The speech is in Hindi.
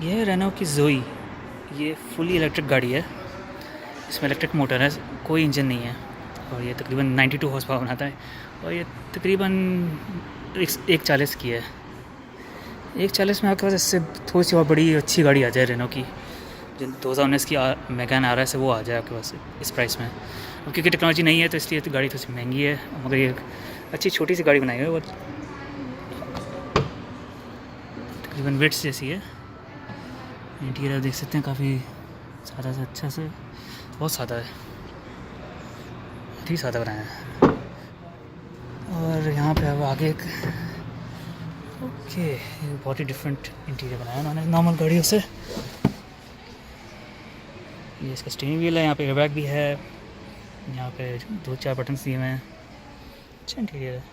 ये है रेनो की ज़ोई। ये फुली इलेक्ट्रिक गाड़ी है, इसमें इलेक्ट्रिक मोटर है, कोई इंजन नहीं है और ये तकरीबन 92 हॉर्स पावर बनाता है और ये तकरीबन 140 की है। 140 में आपके पास इससे थोड़ी सी और बड़ी अच्छी गाड़ी आ जाए रेनो की, जो 2019 की मेगान आ रहा है से वो आ जाए आपके पास इस प्राइस में। अब क्योंकि टेक्नोलॉजी नहीं है तो इसलिए तो गाड़ी थोड़ी सी महंगी है, मगर ये अच्छी छोटी सी गाड़ी बनाई हुई है, वो तकरीबन विड्थ जैसी है। इंटीरियर देख सकते हैं, काफ़ी सादा से अच्छा से, बहुत सादा है, बहुत ही सादा बनाया है। और यहाँ पे अब आगे एक ओके बहुत ही डिफरेंट इंटीरियर बनाया उन्होंने नॉर्मल गाड़ियों से। ये इसका स्टीयरिंग व्हील है, यहाँ पे एयरबैग भी है, यहाँ पे 2-4 बटन्स दिए हुए हैं, अच्छा इंटीरियर है।